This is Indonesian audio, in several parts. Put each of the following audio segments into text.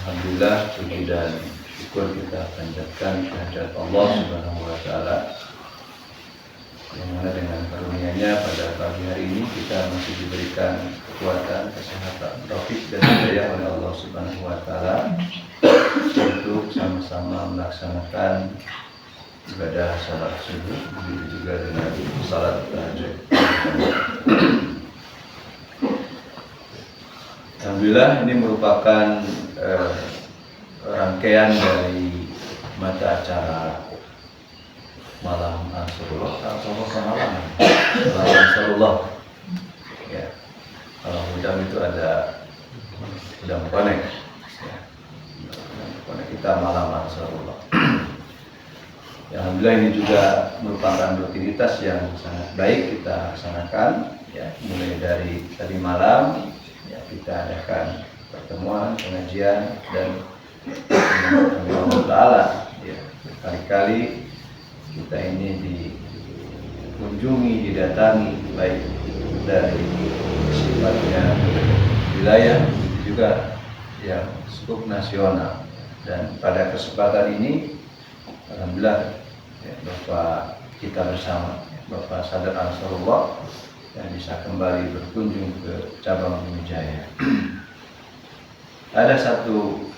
Alhamdulillah puji dan syukur kita panjatkan kehadirat Allah Subhanahu wa taala yang mana dengan karunia-Nya pada pagi hari ini kita masih diberikan kekuatan, kesehatan, taufik dan hidayah oleh Allah Subhanahu wa taala untuk sama-sama melaksanakan ibadah salat subuh, begitu juga dengan salat tahajud. Alhamdulillah ini merupakan rangkaian dari mata acara malam Ansarullah ya. Kalau udang itu ada udang konek ya. Konek kita malam Ansarullah. Ya, alhamdulillah ini juga merupakan rutinitas yang sangat baik kita laksanakan ya, mulai dari tadi malam ya, kita adakan pertemuan, pengajian dan Allah Ta'ala ya, berkali-kali kita ini dikunjungi, didatangi baik dari sifatnya wilayah juga yang skup nasional. Dan pada kesempatan ini alhamdulillah ya, Bapak kita bersama Bapak Sadar Ansarullah yang bisa kembali berkunjung ke cabang Pidijaya. Ada satu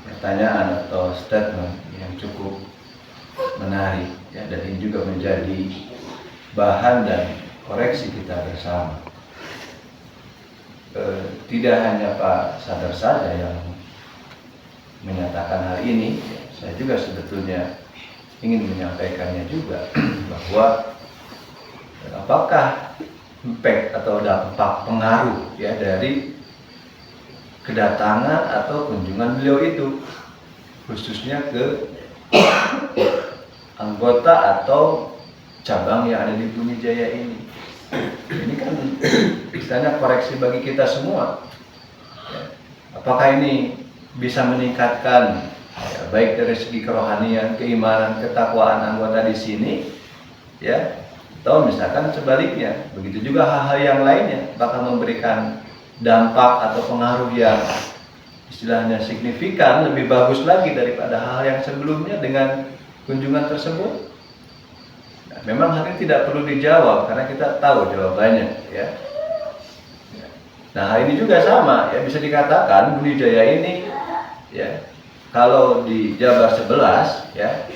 pertanyaan atau statement yang cukup menarik ya, dan ini juga menjadi bahan dan koreksi kita bersama. Tidak hanya Pak Sadar saja yang menyatakan hal ini, saya juga sebetulnya ingin menyampaikannya juga bahwa apakah impact atau dampak pengaruh ya dari kedatangan atau kunjungan beliau itu khususnya ke anggota atau cabang yang ada di Pidijaya ini. Ini kan istilahnya koreksi bagi kita semua ya. Apakah ini bisa meningkatkan ya, baik dari segi kerohanian, keimanan, ketakwaan anggota di sini ya, atau misalkan sebaliknya, begitu juga hal-hal yang lainnya bakal memberikan dampak atau pengaruh yang istilahnya signifikan, lebih bagus lagi daripada hal yang sebelumnya dengan kunjungan tersebut. Nah, memang hal ini tidak perlu dijawab karena kita tahu jawabannya ya. Nah, hal ini juga sama ya, bisa dikatakan Pidijaya ini ya, kalau di Jabar 11 ya,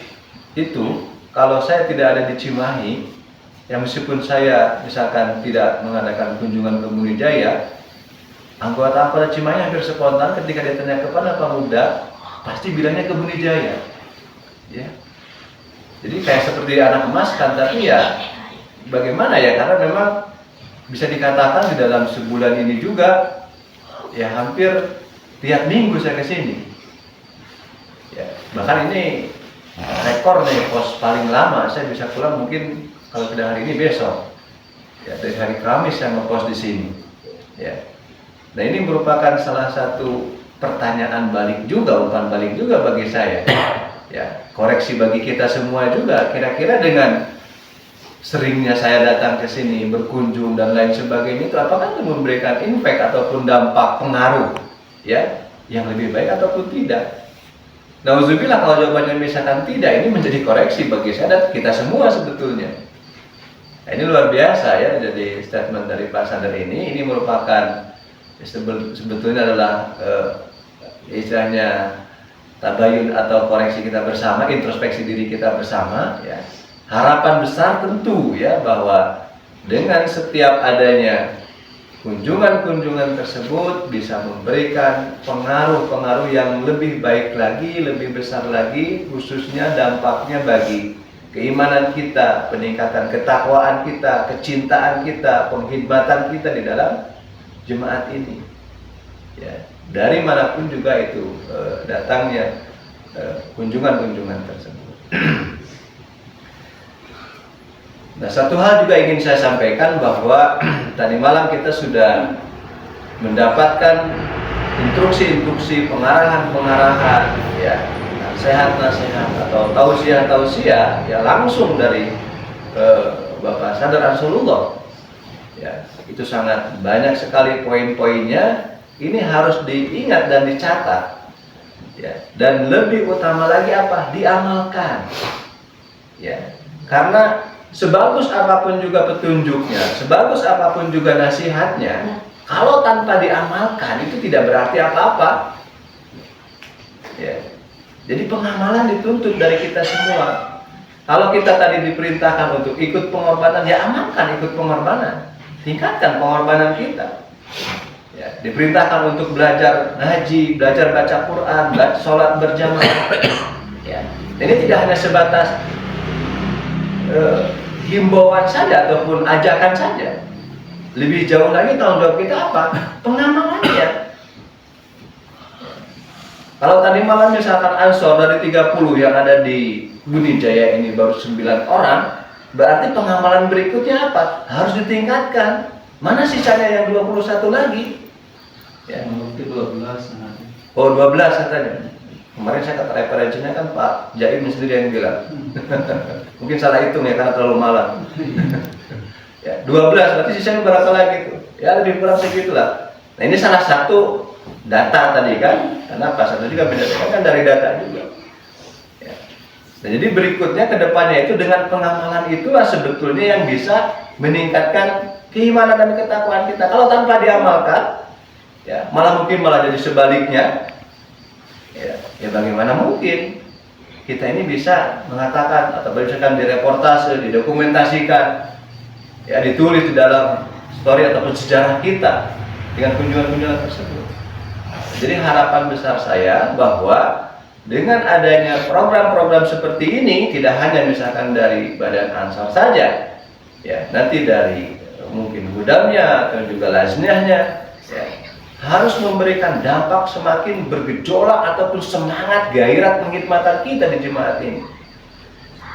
itu kalau saya tidak ada di Cimahi ya, meskipun saya misalkan tidak mengadakan kunjungan ke Pidijaya, anggota Cimahi hampir spontan ketika ditanya kepada pemuda pasti bilangnya ke Pidijaya ya. Jadi kayak seperti anak emas kan, tapi ya bagaimana ya, karena memang bisa dikatakan di dalam sebulan ini juga ya hampir tiap minggu saya ke sini ya. Bahkan ini rekor nih, pos paling lama saya bisa pulang mungkin kalau tidak hari ini besok ya, dari hari Kamis saya ngepost di sini ya. Nah, ini merupakan salah satu pertanyaan balik juga, umpan balik juga bagi saya ya, koreksi bagi kita semua juga. Kira-kira dengan seringnya saya datang ke sini, berkunjung dan lain sebagainya, itu apakah itu memberikan impact ataupun dampak pengaruh ya yang lebih baik ataupun tidak? Nauzubillah kalau jawabannya misalkan tidak, ini menjadi koreksi bagi saya dan kita semua sebetulnya. Nah, ini luar biasa ya, jadi statement dari Pak Sadar ini merupakan sebetulnya adalah istilahnya tabayun atau koreksi kita bersama, introspeksi diri kita bersama ya. Harapan besar tentu ya, bahwa dengan setiap adanya kunjungan-kunjungan tersebut bisa memberikan pengaruh-pengaruh yang lebih baik lagi, lebih besar lagi, khususnya dampaknya bagi keimanan kita, peningkatan ketakwaan kita, kecintaan kita, penghormatan kita di dalam jemaat ini ya. Dari manapun juga itu datangnya kunjungan-kunjungan tersebut. Nah, satu hal juga ingin saya sampaikan bahwa tadi malam kita sudah mendapatkan instruksi-instruksi, pengarahan-pengarahan ya, nasihat-nasihat atau tausiah-tausiah ya, langsung dari Bapak Sadar Ansarullah ya. Itu sangat banyak sekali poin-poinnya. Ini harus diingat dan dicatat Ya, dan lebih utama lagi apa? Diamalkan. Ya, karena sebagus apapun juga petunjuknya, sebagus apapun juga nasihatnya, kalau tanpa diamalkan itu tidak berarti apa-apa. Ya. Jadi pengamalan dituntut dari kita semua. Kalau kita tadi diperintahkan untuk ikut pengorbanan, ya amalkan ikut pengorbanan, tingkatkan pengorbanan kita. Ya, diperintahkan untuk belajar ngaji, belajar baca Quran, sholat berjamaah. Ya, ini tidak hanya sebatas himbauan saja ataupun ajakan saja. Lebih jauh lagi tanggung jawab kita apa? Pengamalannya. Kalau tadi malam misalkan Ansor dari 30 yang ada di Bunijaya ini baru 9 orang, berarti pengamalan berikutnya apa? Harus ditingkatkan. Mana sisanya yang 21 lagi? Ya. Mungkin 12 nanti. Oh 12 katanya. Kemarin saya kata referensinya kan Pak Jaim sendiri yang bilang. Mungkin salah hitung ya karena terlalu malam. Ya, 12 berarti sisanya berapa lagi tuh? Ya lebih kurang segitulah. Nah ini salah satu data tadi kan. Kenapa? Satu juga berdasarkan kan dari data juga. Ya. Nah, jadi berikutnya ke depannya itu dengan pengamalan itulah sebetulnya yang bisa meningkatkan keimanan dan ketakwaan kita. Kalau tanpa diamalkan, ya malah mungkin malah jadi sebaliknya. Ya bagaimana mungkin kita ini bisa mengatakan atau berdasarkan direportase, didokumentasikan, ya ditulis di dalam story ataupun sejarah kita dengan kunjungan-kunjungan tersebut. Jadi harapan besar saya bahwa dengan adanya program-program seperti ini tidak hanya misalkan dari Badan Ansor saja, ya nanti dari mungkin gudamnya atau juga lajnahnya, ya, harus memberikan dampak semakin bergejolak ataupun semangat gairah pengkhidmatan kita di jemaat ini.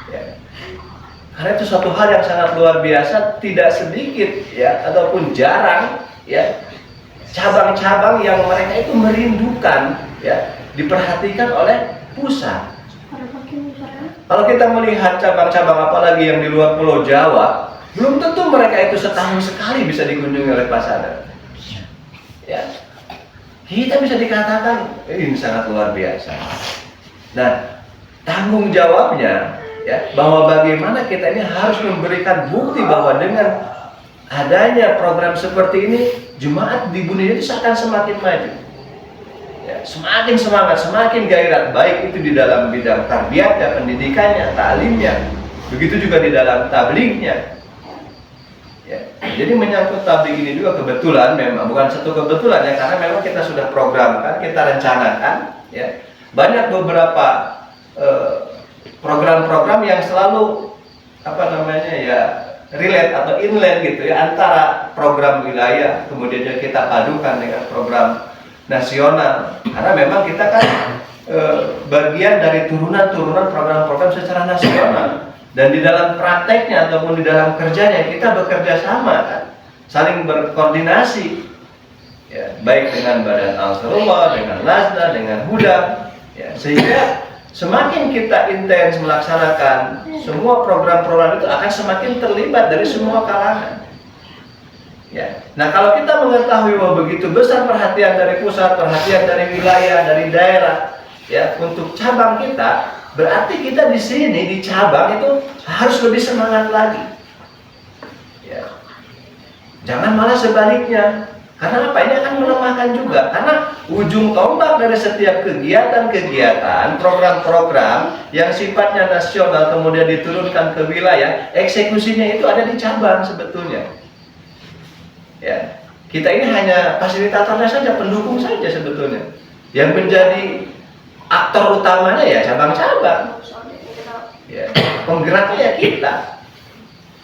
Ya. Karena itu suatu hal yang sangat luar biasa, tidak sedikit ya ataupun jarang ya cabang-cabang yang mereka itu merindukan ya diperhatikan oleh pusat. Kalau kita melihat cabang-cabang apalagi yang di luar Pulau Jawa, belum tentu mereka itu setahun sekali bisa dikunjungi oleh Pasada. Ya, kita bisa dikatakan ini sangat luar biasa. Nah, tanggung jawabnya ya bahwa bagaimana kita ini harus memberikan bukti bahwa dengan adanya program seperti ini jemaat di Bunijaya itu akan semakin maju. Ya, semakin semangat, semakin gairah, baik itu di dalam bidang tarbiyatnya, pendidikannya, taklimnya, begitu juga di dalam tablignya. Ya, jadi menyangkut tabligh ini juga kebetulan memang bukan satu kebetulan ya karena memang kita sudah programkan, kita rencanakan ya banyak beberapa program-program yang selalu apa namanya ya relate atau inline gitu ya antara program wilayah kemudian kita padukan dengan program nasional karena memang kita kan bagian dari turunan-turunan program-program secara nasional. Dan di dalam prakteknya ataupun di dalam kerjanya kita bekerja sama kan, saling berkoordinasi, ya, baik dengan Badan Ansarullah, dengan Lajnah, dengan Hudam, ya, sehingga semakin kita intens melaksanakan semua program-program itu akan semakin terlibat dari semua kalangan. Ya. Nah kalau kita mengetahui bahwa begitu besar perhatian dari pusat, perhatian dari wilayah, dari daerah, ya untuk cabang kita. Berarti kita di sini di cabang itu harus lebih semangat lagi. Ya. Jangan malah sebaliknya. Karena apa? Ini akan melemahkan juga. Karena ujung tombak dari setiap kegiatan-kegiatan, program-program yang sifatnya nasional kemudian diturunkan ke wilayah, eksekusinya itu ada di cabang sebetulnya. Ya. Kita ini hanya fasilitatornya saja, pendukung saja sebetulnya. Yang menjadi aktor utamanya ya cabang-cabang, ya, penggeraknya ya kita.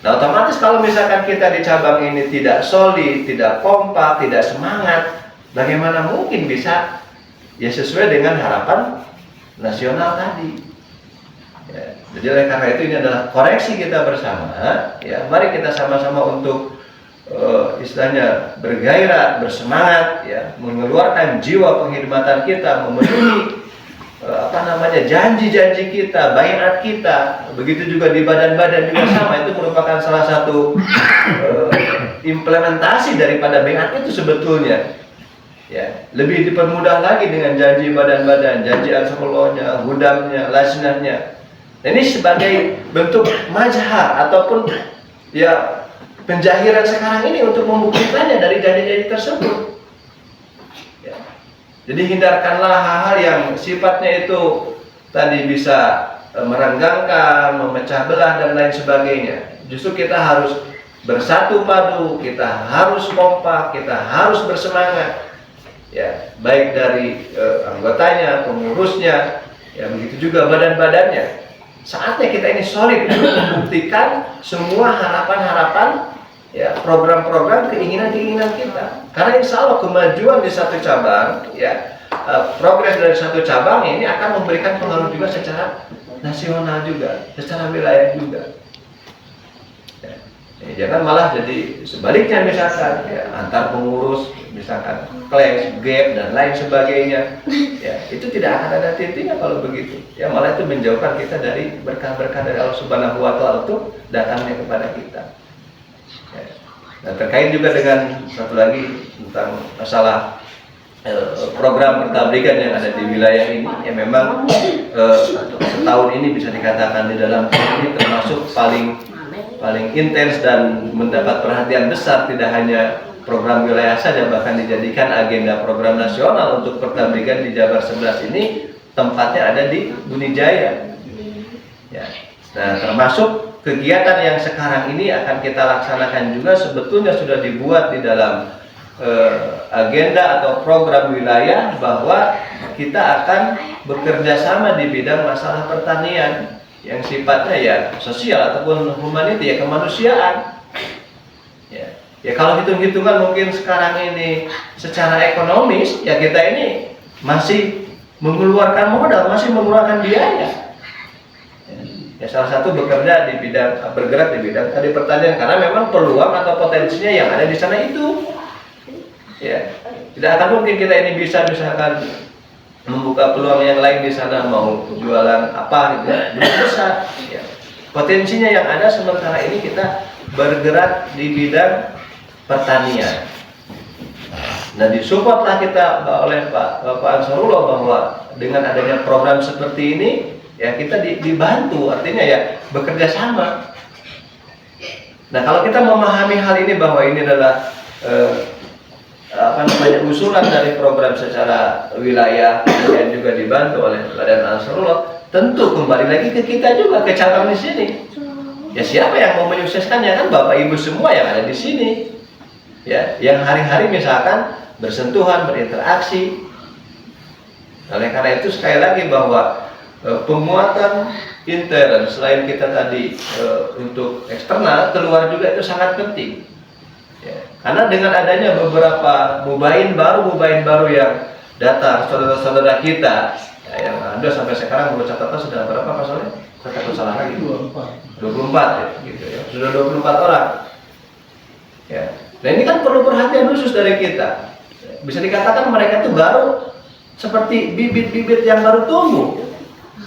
Nah otomatis kalau misalkan kita di cabang ini tidak solid, tidak kompak, tidak semangat, bagaimana mungkin bisa ya sesuai dengan harapan nasional tadi. Ya, jadi oleh karena itu ini adalah koreksi kita bersama. Ya, mari kita sama-sama untuk istilahnya bergairah, bersemangat, ya, mengeluarkan jiwa pengkhidmatan kita, memenuhi janji-janji kita, baiat kita, begitu juga di badan-badan juga sama, itu merupakan salah satu implementasi daripada baiat itu sebetulnya. ya lebih dipermudah lagi dengan janji badan-badan, janji Ansarullah-nya, hudamnya, lajnahnya. Ini sebagai bentuk mazhar ataupun ya penjahiran sekarang ini untuk membuktikannya dari janji-janji tersebut. Ya. Jadi hindarkanlah hal-hal yang sifatnya itu tadi bisa merenggangkan, memecah belah dan lain sebagainya. Justru kita harus bersatu padu, kita harus kompak, kita harus bersemangat. Ya, baik dari anggotanya, pengurusnya, ya begitu juga badan-badannya. Saatnya kita ini solid untuk membuktikan semua harapan-harapan, ya program-program, keinginan-keinginan kita. Karena insya Allah kemajuan di satu cabang, ya progres dari satu cabang ini akan memberikan pengaruh juga secara nasional juga, secara wilayah juga. Ya, jangan malah jadi sebaliknya misalkan ya, antar pengurus misalkan clash, gap dan lain sebagainya. Ya, itu tidak akan ada titiknya kalau begitu. Ya malah itu menjauhkan kita dari berkah-berkah dari Allah Subhanahu wa taala untuk datangnya kepada kita. Ya. Nah, terkait juga dengan satu lagi tentang masalah program pertabligan yang ada di wilayah ini, ya memang setahun ini bisa dikatakan di dalam ini termasuk paling intens dan mendapat perhatian besar, tidak hanya program wilayah saja, bahkan dijadikan agenda program nasional untuk pertabligan di Jabar 11 ini tempatnya ada di Bunijaya. Ya. Nah, termasuk kegiatan yang sekarang ini akan kita laksanakan juga sebetulnya sudah dibuat di dalam agenda atau program wilayah bahwa kita akan bekerja sama di bidang masalah pertanian yang sifatnya ya sosial ataupun humanity, ya kemanusiaan. Ya kalau hitung-hitungan mungkin sekarang ini secara ekonomis ya kita ini masih mengeluarkan modal, masih mengeluarkan biaya. Ya salah satu bergerak di bidang tadi pertanian karena memang peluang atau potensinya yang ada di sana itu. Ya, tidak akan mungkin kita ini bisa misalkan membuka peluang yang lain di sana, mau jualan apa gitu ya, belum besar. Ya. Potensinya yang ada sementara ini kita bergerak di bidang pertanian. Nah, disupportlah kita oleh Pak Ansarullah bahwa dengan adanya program seperti ini, ya kita dibantu, artinya ya bekerja sama. Nah, kalau kita memahami hal ini bahwa ini adalah usulan dari program secara wilayah yang juga dibantu oleh Badan Ansarullah, tentu kembali lagi ke kita juga, ke cabang di sini. Ya siapa yang mau menyukseskannya, kan Bapak Ibu semua yang ada di sini. Ya, yang hari-hari misalkan bersentuhan, berinteraksi. Oleh karena itu sekali lagi bahwa penguatan intern selain kita tadi untuk eksternal, keluar juga itu sangat penting. Ya, karena dengan adanya beberapa mubain baru yang datang, saudara-saudara kita ya, yang ada sampai sekarang menurut catatan sudah berapa Pak Soleh? Saya takut salah lagi. 24 ya, gitu ya. Sudah 24 orang. Ya. Nah ini kan perlu perhatian khusus dari kita. Bisa dikatakan mereka itu baru seperti bibit-bibit yang baru tumbuh.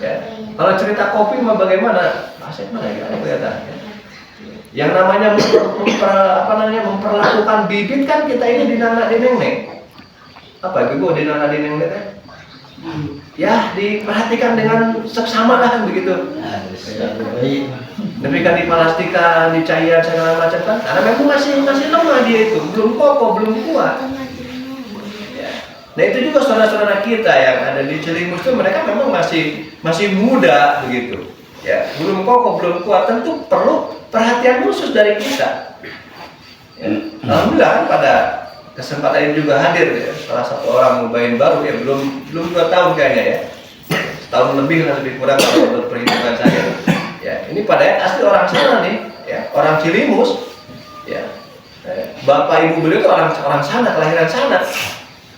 Ya. Kalau cerita kopi mah bagaimana? Asik mana ya kelihatannya. Yang namanya memperlakukan bibit kan kita ini dinana dineng. Apa itu dinana dineng kan? Ya diperhatikan dengan seksama kan begitu. Demikian dipastikan, dicair segala macam kan? Karena memang masih lemah dia itu, belum kokoh, belum kuat. Ya. Nah itu juga saudara-saudara kita yang ada di Cilimus itu mereka memang masih muda begitu. Ya, belum kokoh, belum kuat, tentu perlu perhatian khusus dari kita. Ya. Alhamdulillah kan pada kesempatan ini juga hadir ya, salah satu orang mubain baru ya, belum 2 tahun kayaknya ya, setahun lebih kurang kalau menurut perhitungan saya. Ya, ini pada asli orang sana nih, ya, orang Cilimus, ya, bapak ibu beliau itu orang sana, kelahiran sana.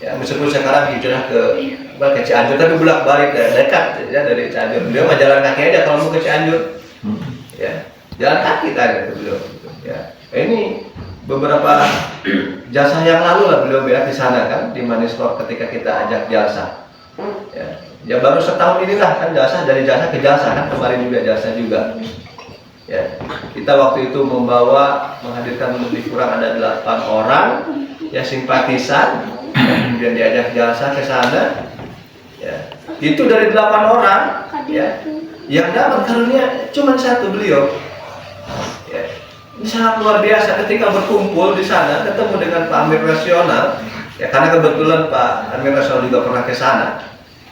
Ya, meskipun sekarang hijrah ke Cianjur, tapi bolak-balik dekat ya dari Cianjur. Beliau mah jalan kaki aja kalau mau ke Cianjur. Ya, jalan kaki tadi beliau. Ya, ini beberapa jasa yang lalu lah beliau berak di sana kan, di Manistor ketika kita ajak jasa. Ya baru setahun inilah kan dari jasa ke jasa kan, kemarin juga jasa juga. Ya, kita waktu itu menghadirkan lebih kurang ada 8 orang ya simpatisan kemudian diajak jasa ke sana, ya, itu dari 8 orang, ya, yang dapat karunia cuma 1 beliau. Ya. Ini sangat luar biasa ketika berkumpul di sana, ketemu dengan Pak Amir Rasional, ya, karena kebetulan Pak Amir Rasional juga pernah ke sana,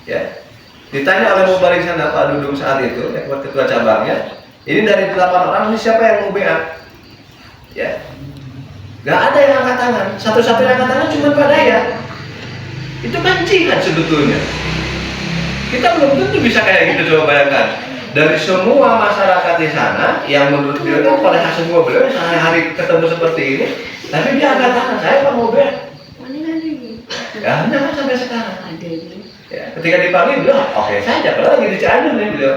ya. Ditanya oleh mubarik sana Pak Dudung saat itu, ya, ketua cabangnya, ini dari 8 orang ini siapa yang mau BA? Ya, nggak ada yang angkat tangan. Satu-satunya angkat tangan cuma Pak Daya. Itu kan jihad sebetulnya. Kita belum tentu bisa kayak gitu, coba bayangkan. Dari semua masyarakat di sana, yang menurut beliau kan oleh semua beliau sehari-hari ketemu seperti ini, tapi dia angkat tangan, saya Pak mau BA. Ya, hanya sampai sekarang. Ya, ketika dipanggil beliau, oke saja, padahal lagi di Cianjur nih beliau.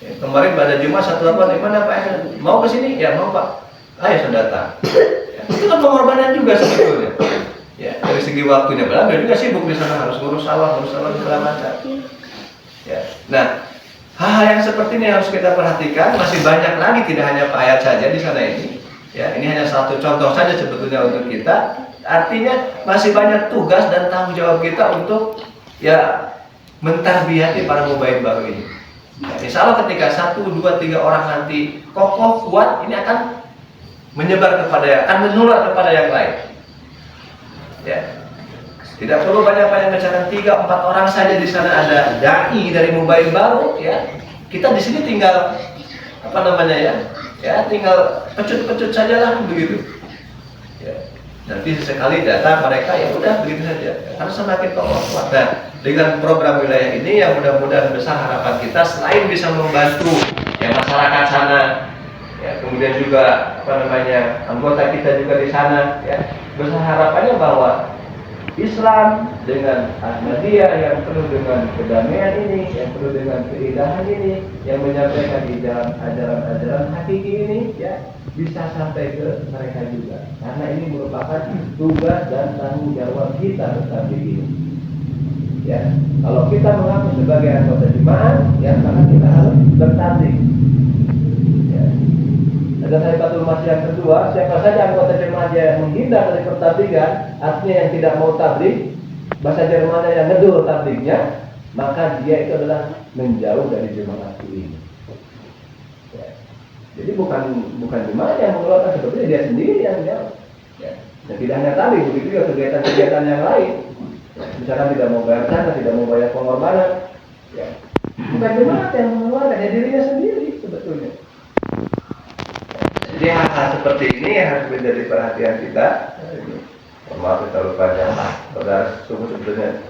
Ya, kemarin pada Jumat 1/8, mana Pak? Mau ke sini? Ya mau Pak. Ayo sudah datang. Ya, itu kan pengorbanan juga sebetulnya. Ya, dari segi waktunya, padahal beliau juga sibuk di sana, harus ngurus sawah segala macam. Ya, nah hal-hal yang seperti ini harus kita perhatikan. Masih banyak lagi, tidak hanya Pak Ayat saja di sana ini. Ya, ini hanya satu contoh saja sebetulnya untuk kita. Artinya masih banyak tugas dan tanggung jawab kita untuk ya mentarbiyati para mubain baru ini. Nah, insya Allah ketika 1, 2, 3 orang nanti kokoh kuat, ini akan menyebar akan menular kepada yang lain. Ya, tidak perlu banyak-banyak bicara, 3, 4 orang saja di sana ada dai dari mubain baru. Ya, kita di sini tinggal tinggal pecut-pecut sajalah begitu. Ya. Nanti sesekali datang mereka, ya udah begitu saja. Karena semakin kokoh kuat. Nah, dengan program wilayah ini yang mudah-mudahan besar harapan kita selain bisa membantu ya masyarakat sana, ya kemudian juga anggota kita juga di sana, ya besar harapannya bahwa Islam dengan Ahmadiyah yang penuh dengan kedamaian ini, yang penuh dengan keindahan ini, yang menyampaikan di dalam ajaran-ajaran hakiki ini, ya bisa sampai ke mereka juga. Karena ini merupakan tugas dan tanggung jawab kita tetapi ini. Ya, kalau kita mengaku sebagai anggota jemaah, ya maka kita harus bertablik. Ya. Ada Sahibatul Masih yang kedua, siapa saja anggota jemaah yang menghindar dari pertabligan, artinya yang tidak mau tablik, bahasa Jermannya yang ngedur tabliknya, maka dia itu adalah menjauh dari jemaah ini. Ya. Jadi bukan jemaah yang mengeluarkan, sebetulnya dia sendiri yang jauh. Ya. Dan tidak hanya tablik, begitu juga kegiatan-kegiatan yang lain. Misalkan tidak mau bayar sana, tidak mau bayar pengorbanan, ya bukan jemaat yang mengeluarkan, ya dirinya sendiri sebetulnya. Jadi hal-hal seperti ini harus menjadi perhatian kita. Maaf kita lupa saudara sebetulnya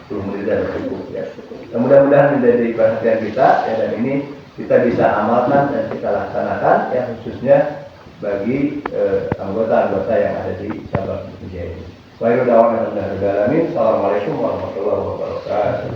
belum menjadi cukup ya. Mudah-mudahan menjadi perhatian kita ya, dan ini kita bisa amalkan dan kita laksanakan ya, khususnya bagi anggota-anggota yang ada di cabang Jaya ini. Assalamualaikum warahmatullahi wabarakatuh.